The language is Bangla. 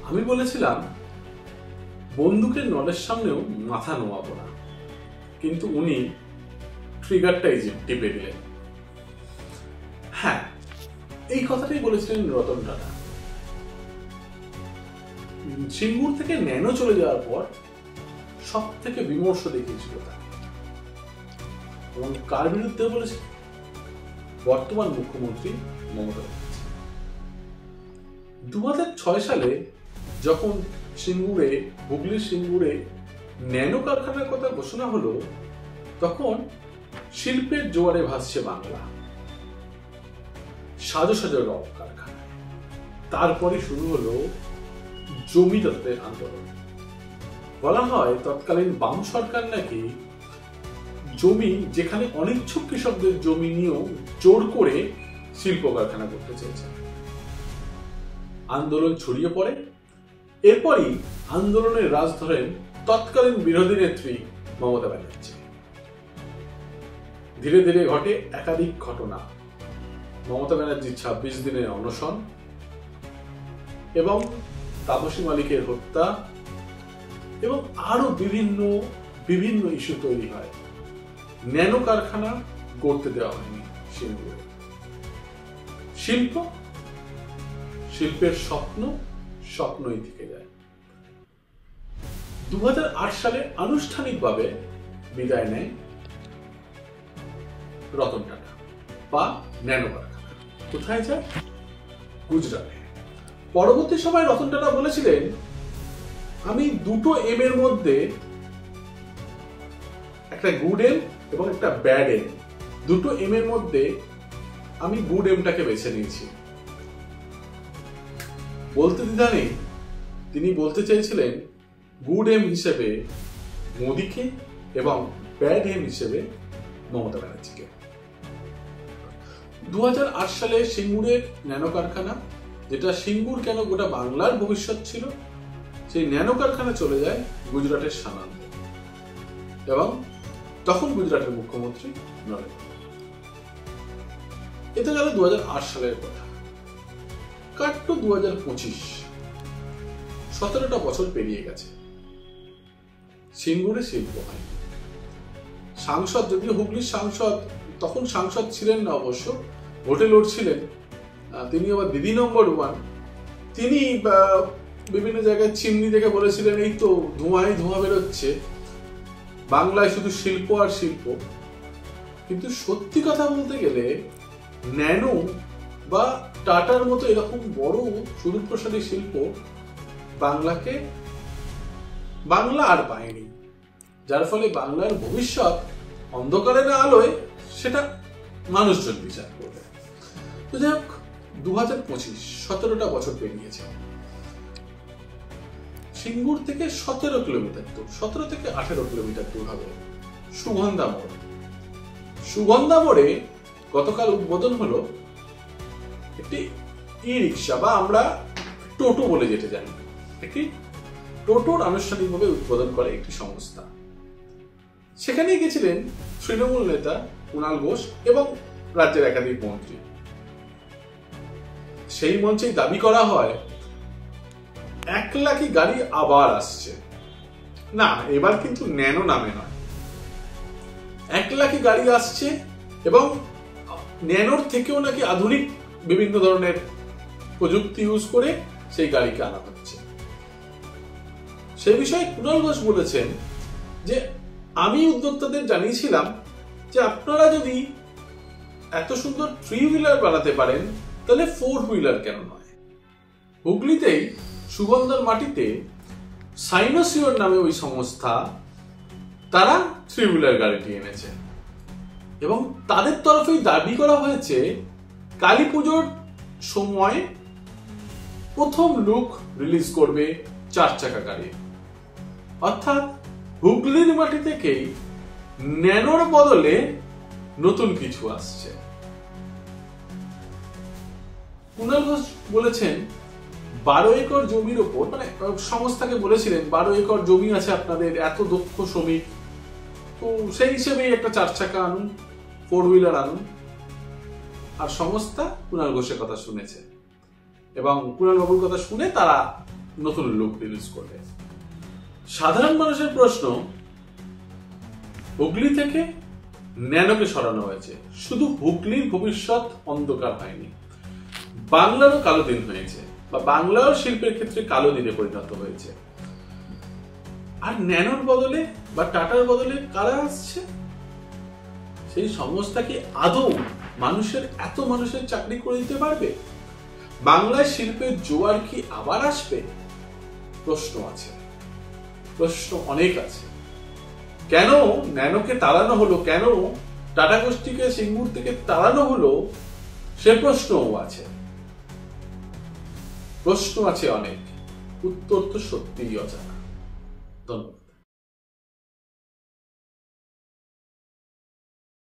আমি বলেছিলাম বন্দুকের নলের সামনেও মাথা নোয়াবো না, কিন্তু উনি ট্রিগারটাই টিপে দিলেন। হ্যাঁ, এই কথাটাই বলেছিলেন রতন টাটা। সিঙ্গুর থেকে ন্যানো চলে যাওয়ার পর সব থেকে বিমর্ষ দেখিয়েছিল তাকে, এবং কার বিরুদ্ধে বলেছে? বর্তমান মুখ্যমন্ত্রী মমতা ব্যানার্জি। 2006 সালে যখন হুগলির সিঙ্গুরে ন্যানো কারখানার কথা ঘোষণা হলো, তখন শিল্পের জোয়ারে ভাসছে বাংলা, সাজো সাজো রক কারখানা। তারপরে শুরু হলো জমি দখলের আন্দোলন। বলা হয় তৎকালীন বাম সরকার নাকি জমি, যেখানে অনিচ্ছুক কৃষকদের জমি নিয়েও জোর করে শিল্প কারখানা করতে চেয়েছে। আন্দোলন ছড়িয়ে পড়ে। এরপরই আন্দোলনের রাজ ধরেন তৎকালীন বিরোধী নেত্রী মমতা ব্যানার্জি। ধীরে ধীরে ঘটে একাধিক ঘটনা। মমতা ব্যানার্জির 26 দিনের অনশন এবং তাপসী মালিকের হত্যা এবং আরো বিভিন্ন ইস্যু তৈরি হয়। ন্যানো কারখানা গড়তে দেওয়া হয়নি সিঙ্গুরে। শিল্পের স্বপ্নই থেকে যায়। 2008 সালে আনুষ্ঠানিকভাবে বিদায় নেয় রতন টাটা বা ন্যানো কারখানা। কোথায় যায়? গুজরাটে। পরবর্তী সময় রতন টাটা বলেছিলেন, আমি দুটো এম এর মধ্যে, একটা গুড এম এবং একটা ব্যাড এম, দুটো এম এর মধ্যে আমি গুড এমটাকে বেছে নিয়েছি। বলতে দ্বিধা নেই, তিনি বলতে চাইছিলেন গুড এম হিসেবে মোদিকে এবং ব্যাড এম হিসেবে মমতা ব্যানার্জিকে। 2008 সালে সিঙ্গুরের ন্যানো কারখানা, যেটা সিঙ্গুর কেন গোটা বাংলার ভবিষ্যৎ ছিল, সেই ন্যানো কারখানা চলে যায় গুজরাটের সানান্দে, এবং তখন গুজরাটের মুখ্যমন্ত্রী নরেন্দ্র মোদী। এটা গেল 2008 সালের কথা। কাটতো 2025, 17টা বছর পেরিয়ে গেছে। সিঙ্গুরে শিল্প হয়নি। সাংসদ, যদিও হুগলির সাংসদ, তখন সাংসদ ছিলেন না অবশ্য, ভোটে লড়ছিলেন, তিনি আবার দিদি নম্বর 1, তিনি বিভিন্ন জায়গায় চিমনি দেখে বলেছিলেন, এই তো ধোঁয়া বেরোচ্ছে, বাংলায় শুধু শিল্প আর শিল্প। কিন্তু সত্যি কথা বলতে গেলে ন্যানো বা টাটার মতো এরকম বড় সুদূরপ্রসারী শিল্প বাংলা আর পায়নি, যার ফলে বাংলার ভবিষ্যৎ অন্ধকারের আলোয় সেটা মানুষজন বিচার করবে। তো যাই হোক, 2025, 17টা বছর পেরিয়েছে। সিঙ্গুর থেকে 17 কিলোমিটার দূর, 17 থেকে 18 কিলোমিটার দূর হবে সুগন্ধা মোড়। সুগন্ধা মোড়ে গতকাল উদ্বোধন হলো একটি ই রিক্সা, বা আমরা টোটো বলে যেটা জানি, একটি টোটোর আনুষ্ঠানিকভাবে উদ্বোধন করে একটি সংস্থা। সেখানে গেছিলেন তৃণমূল নেতা কুণাল ঘোষ এবং রাজ্যের একাধিক মন্ত্রী। সেই মঞ্চেই দাবি করা হয় 1 লাখি গাড়ি আবার আসছে। না, এবার কিন্তু ন্যানো নামে নয়, 1 লাখি গাড়ি আসছে, এবং ন্যানোর থেকেও নাকি আধুনিক বিভিন্ন ধরনের প্রযুক্তি ইউজ করে সেই গাড়িকে আনা হচ্ছে। সেই বিষয়ে কুণাল ঘোষ বলেছেন যে, আমি উদ্যোক্তাদের জানিয়েছিলাম যে আপনারা যদি এত সুন্দর 3 হুইলার বানাতে পারেন, তাহলে 4 হুইলার কেন নয়। হুগলিতেই সুগন্ধার মাটিতে সাইনোসিওর নামে ওই সংস্থা, তারা 3 হুইলার গাড়িটি এনেছে, এবং তাদের তরফেই দাবি করা হয়েছে কালী পুজোর সময় প্রথম লুক রিলিজ করবে 4 চাকা গাড়ি। অর্থাৎ হুগলির মাটি থেকেই ন্যানোর বদলে নতুন কিছু আসছে। কুণাল ঘোষ বলেছেন 12 একর জমির ওপর, মানে সংস্থাকে বলেছিলেন 12 একর জমি আছে আপনাদের, এত দক্ষ শ্রমিক, তো সেই হিসেবেই একটা 4 চাকা আনুন, 4 হুইলার আনুন। আর সংস্থা কুণাল ঘোষের কথা শুনেছে, এবং কুণাল বাবুর কথা শুনে তারা নতুন লুক রিলিজ করবে। সাধারণ মানুষের প্রশ্ন, হুগলি থেকে ন্যানোকে সরানো হয়েছে, শুধু হুগলির ভবিষ্যৎ অন্ধকার হয়নি, বাংলারও কালো দিন হয়েছে, বা বাংলাও শিল্পের ক্ষেত্রে কালো দিনে পরিণত হয়েছে। আর ন্যানোর বদলে বা টাটার বদলে কারা আসছে? সেই সংস্থা কি আদৌ এত মানুষের চাকরি করে দিতে পারবে? বাংলায় শিল্পের জোয়ার কি আবার আসবে? প্রশ্ন আছে, প্রশ্ন অনেক আছে। কেন ন্যানোকে তাড়ানো হলো, কেন টাটা গোষ্ঠীকে সিঙ্গুর থেকে তাড়ানো হলো, সে প্রশ্নও আছে। প্রশ্ন আছে অনেক, উত্তর তো সত্যিই অজানা। ধন্যবাদ।